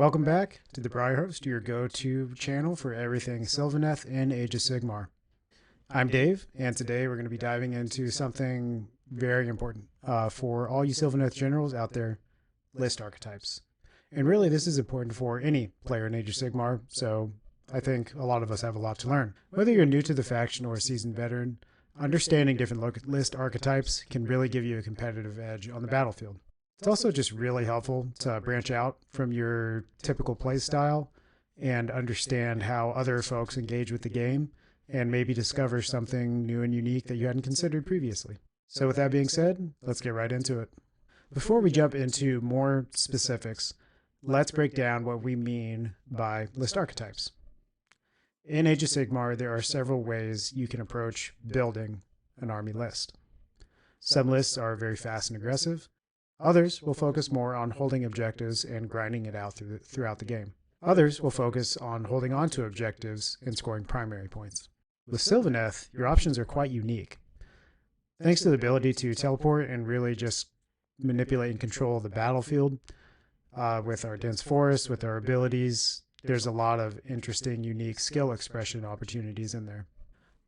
Welcome back to the Briarhost, your go-to channel for everything Sylvaneth and Age of Sigmar. I'm Dave, and today we're going to be diving into something very important for all you Sylvaneth generals out there, list archetypes. And really, this is important for any player in Age of Sigmar, so I think a lot of us have a lot to learn. Whether you're new to the faction or a seasoned veteran, understanding different list archetypes can really give you a competitive edge on the battlefield. It's also just really helpful to branch out from your typical play style and understand how other folks engage with the game and maybe discover something new and unique that you hadn't considered previously. So with that being said, let's get right into it. Before we jump into more specifics, let's break down what we mean by list archetypes. In Age of Sigmar, there are several ways you can approach building an army list. Some lists are very fast and aggressive. Others will focus more on holding objectives and grinding it out throughout the game. Others will focus on holding on to objectives and scoring primary points. With Sylvaneth, your options are quite unique. Thanks to the ability to teleport and really just manipulate and control the battlefield, with our dense forests, with our abilities, there's a lot of interesting, unique skill expression opportunities in there.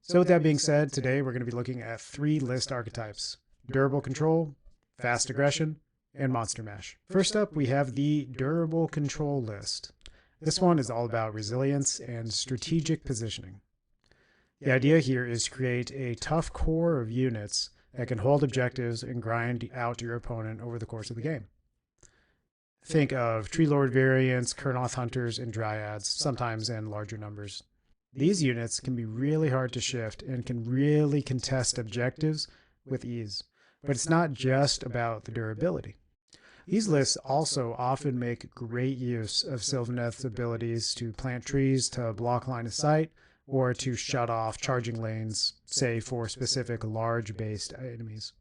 So with that being said, today we're going to be looking at 3 list archetypes: durable control, fast aggression, and monster mash. First up, we have the durable control list. This one is all about resilience and strategic positioning. The idea here is to create a tough core of units that can hold objectives and grind out your opponent over the course of the game. Think of Tree Lord variants, Kurnoth hunters, and dryads, sometimes in larger numbers. These units can be really hard to shift and can really contest objectives with ease. But it's not just about the durability. These lists also often make great use of Sylvaneth's abilities to plant trees to block line of sight or to shut off charging lanes, say for specific large-based enemies.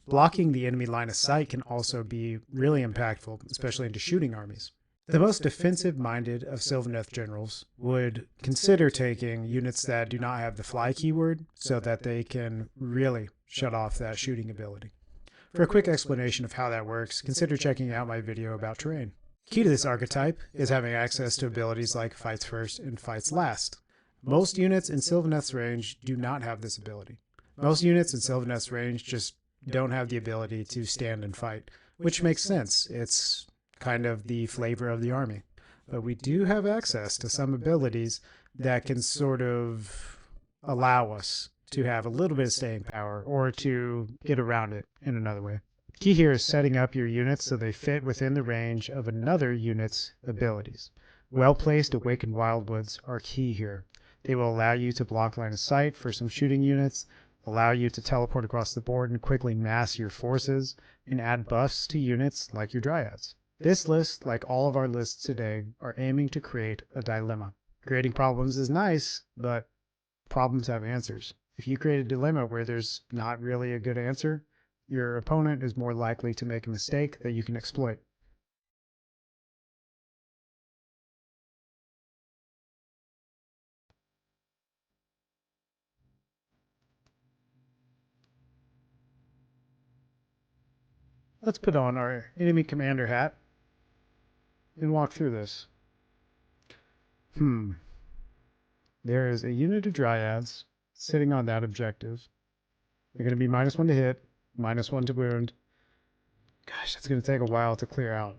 Blocking the enemy line of sight can also be really impactful, especially into shooting armies. The most defensive-minded of Sylvaneth generals would consider taking units that do not have the fly keyword so that they can really shut off that shooting ability. For a quick explanation of how that works, consider checking out my video about terrain. Key to this archetype is having access to abilities like Fights First and Fights Last. Most units in Sylvaneth's range do not have this ability. Most units in Sylvaneth's range just don't have the ability to stand and fight, which makes sense. It's kind of the flavor of the army. But we do have access to some abilities that can sort of allow us to have a little bit of staying power or to get around it in another way. Key here is setting up your units so they fit within the range of another unit's abilities. Well-placed Awakened Wildwoods are key here. They will allow you to block line of sight for some shooting units, allow you to teleport across the board and quickly mass your forces, and add buffs to units like your dryads. This list, like all of our lists today, are aiming to create a dilemma. Creating problems is nice, but problems have answers. If you create a dilemma where there's not really a good answer, your opponent is more likely to make a mistake that you can exploit. Let's put on our enemy commander hat and walk through this. There is a unit of dryads sitting on that objective. They're going to be -1 to hit, -1 to wound. Gosh, that's going to take a while to clear out.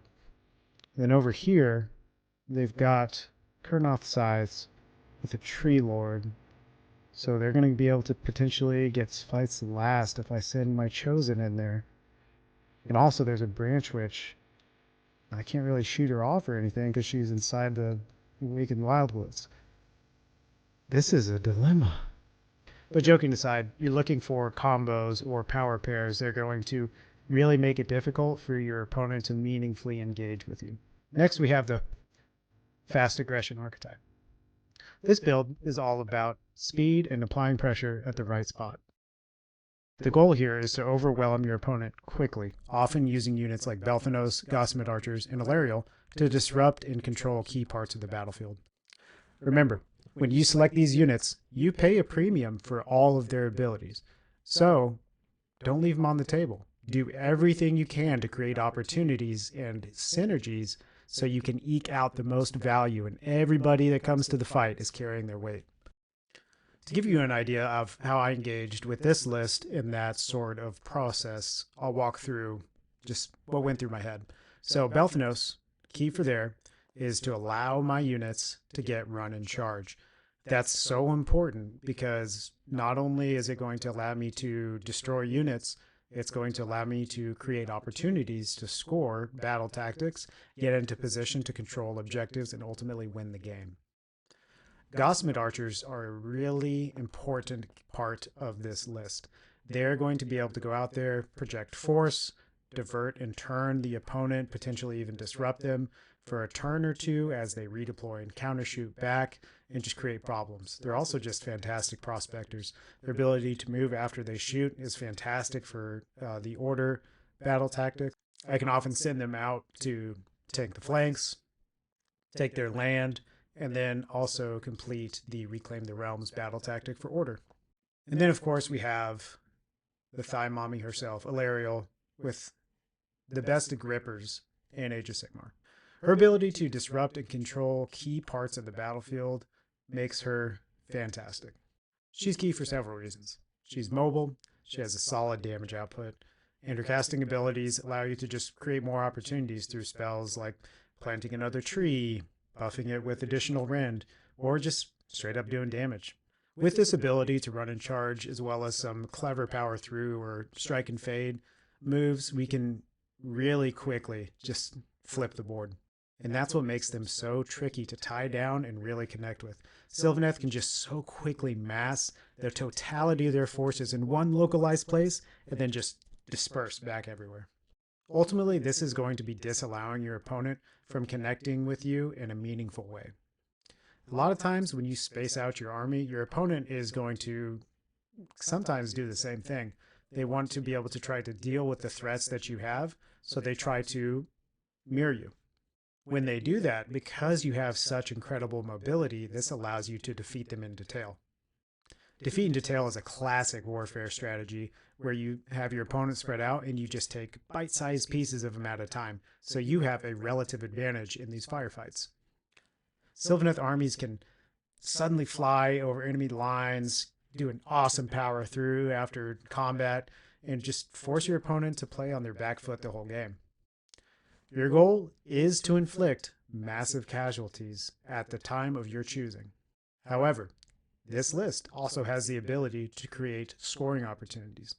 Then over here, they've got Kurnoth Scythes with a Tree Lord. So they're going to be able to potentially get Fights Last if I send my Chosen in there. And also there's a Branch Witch. I can't really shoot her off or anything because she's inside the Awakened Wildwoods. This is a dilemma. But joking aside, you're looking for combos or power pairs that are going to really make it difficult for your opponent to meaningfully engage with you. Next, we have the fast aggression archetype. This build is all about speed and applying pressure at the right spot. The goal here is to overwhelm your opponent quickly, often using units like Belthanos, Gossamet Archers, and Alariel to disrupt and control key parts of the battlefield. Remember, when you select these units, you pay a premium for all of their abilities. So, don't leave them on the table. Do everything you can to create opportunities and synergies so you can eke out the most value, and everybody that comes to the fight is carrying their weight. To give you an idea of how I engaged with this list in that sort of process, I'll walk through just what went through my head. So Belthanos, key for there, is to allow my units to get run and charge. That's so important because not only is it going to allow me to destroy units, it's going to allow me to create opportunities to score battle tactics, get into position to control objectives, and ultimately win the game. Gossamed archers are a really important part of this list. They're going to be able to go out there, project force, divert and turn the opponent, potentially even disrupt them for a turn or two as they redeploy and countershoot back and just create problems. They're also just fantastic prospectors. Their ability to move after they shoot is fantastic for the order battle tactic. I can often send them out to tank the flanks, take their land, and then also complete the Reclaim the Realms battle tactic for order. And then, of course, we have the Thigh Mommy herself, Ilariel, with the best of grippers in Age of Sigmar. Her ability to disrupt and control key parts of the battlefield makes her fantastic. She's key for several reasons. She's mobile, she has a solid damage output, and her casting abilities allow you to just create more opportunities through spells like planting another tree, buffing it with additional rend, or just straight up doing damage. With this ability to run and charge, as well as some clever power through or strike and fade moves, we can really quickly just flip the board. And that's what makes them so tricky to tie down and really connect with. Sylvaneth can just so quickly mass the totality of their forces in one localized place and then just disperse back everywhere. Ultimately, this is going to be disallowing your opponent from connecting with you in a meaningful way. A lot of times when you space out your army, your opponent is going to sometimes do the same thing. They want to be able to try to deal with the threats that you have, so they try to mirror you. When they do that, because you have such incredible mobility, this allows you to defeat them in detail. Defeat in detail is a classic warfare strategy where you have your opponent spread out and you just take bite-sized pieces of them at a time, so you have a relative advantage in these firefights. Sylvaneth armies can suddenly fly over enemy lines, do an awesome power through after combat, and just force your opponent to play on their back foot the whole game. Your goal is to inflict massive casualties at the time of your choosing. However, this list also has the ability to create scoring opportunities.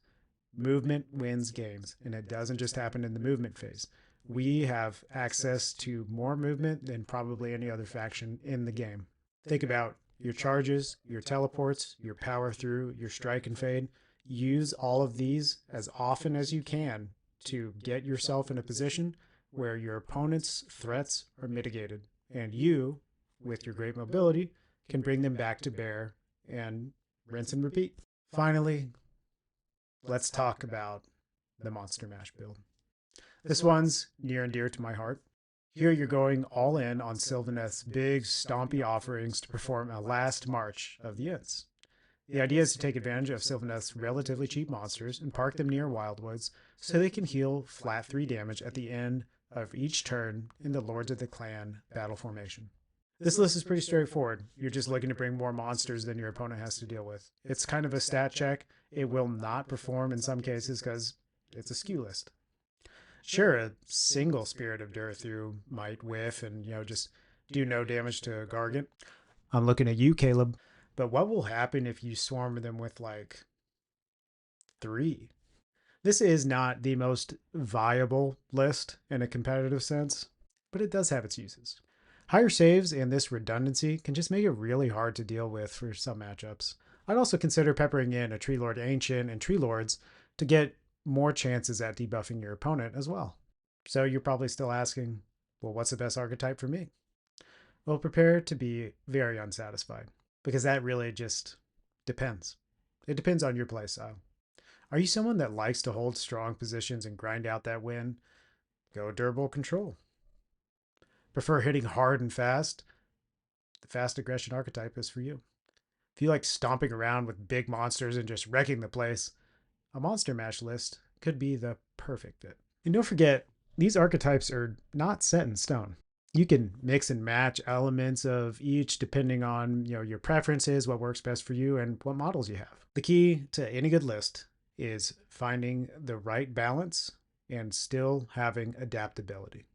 Movement wins games, and it doesn't just happen in the movement phase. We have access to more movement than probably any other faction in the game. Think about your charges, your teleports, your power through, your strike and fade. Use all of these as often as you can to get yourself in a position where your opponent's threats are mitigated, and you, with your great mobility, can bring them back to bear and rinse and repeat. Finally, let's talk about the Monster Mash build. This one's near and dear to my heart. Here you're going all in on Sylvaneth's big, stompy offerings to perform a last march of the Ents. The idea is to take advantage of Sylvaneth's relatively cheap monsters and park them near Wildwoods so they can heal flat 3 damage at the end of each turn in the Lords of the Clan battle formation. This list is pretty straightforward. You're just looking to bring more monsters than your opponent has to deal with. It's kind of a stat check. It will not perform in some cases because it's a skew list. Sure, a single Spirit of Durthru might whiff and, just do no damage to a Gargant. I'm looking at you, Caleb. But what will happen if you swarm them with, 3? This is not the most viable list in a competitive sense, but it does have its uses. Higher saves and this redundancy can just make it really hard to deal with for some matchups. I'd also consider peppering in a Tree Lord Ancient and Tree Lords to get more chances at debuffing your opponent as well. So you're probably still asking, well, what's the best archetype for me? Well, prepare to be very unsatisfied, because that really just depends. It depends on your playstyle. Are you someone that likes to hold strong positions and grind out that win? Go durable control. Prefer hitting hard and fast? The fast aggression archetype is for you. If you like stomping around with big monsters and just wrecking the place, a Monster Mash list could be the perfect fit. And don't forget, these archetypes are not set in stone. You can mix and match elements of each depending on your preferences, what works best for you, and what models you have. The key to any good list is finding the right balance and still having adaptability.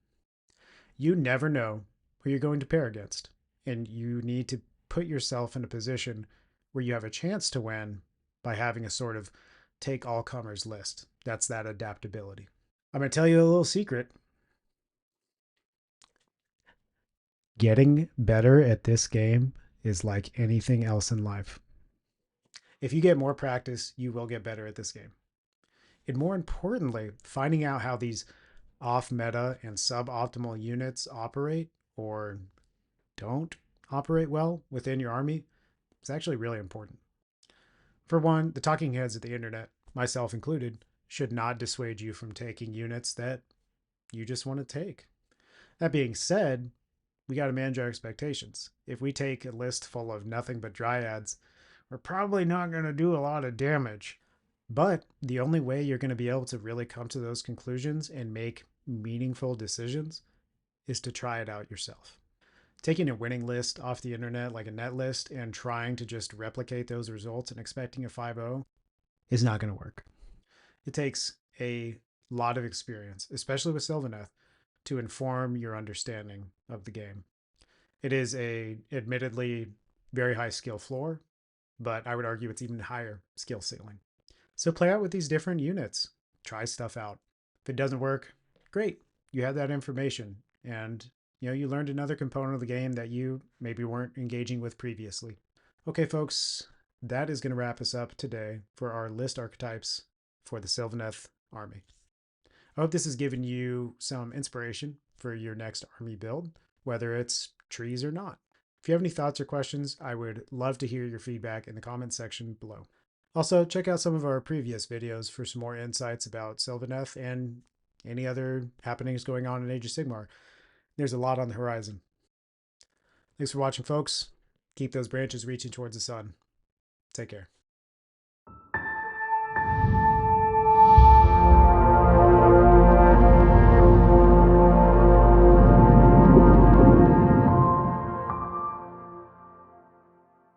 You never know who you're going to pair against, and you need to put yourself in a position where you have a chance to win by having a sort of take all comers list. That's that adaptability. I'm going to tell you a little secret. Getting better at this game is like anything else in life. If you get more practice, you will get better at this game. And more importantly, finding out how these off meta and suboptimal units operate or don't operate well within your army is actually really important. For one, the talking heads of the internet, myself included, should not dissuade you from taking units that you just want to take. That being said, we got to manage our expectations. If we take a list full of nothing but dryads, we're probably not going to do a lot of damage. But the only way you're going to be able to really come to those conclusions and make meaningful decisions is to try it out yourself. Taking a winning list off the internet, like a net list, and trying to just replicate those results and expecting a 5-0 is not going to work. It takes a lot of experience, especially with Sylvaneth, to inform your understanding of the game. It is a admittedly very high skill floor, but I would argue it's even higher skill ceiling. So play out with these different units. Try stuff out. If it doesn't work, great. You have that information, and you learned another component of the game that you maybe weren't engaging with previously. Okay, folks, that is going to wrap us up today for our list archetypes for the Sylvaneth army. I hope this has given you some inspiration for your next army build, whether it's trees or not. If you have any thoughts or questions, I would love to hear your feedback in the comments section below. Also, check out some of our previous videos for some more insights about Sylvaneth and any other happenings going on in Age of Sigmar. There's a lot on the horizon. Thanks for watching, folks. Keep those branches reaching towards the sun. Take care.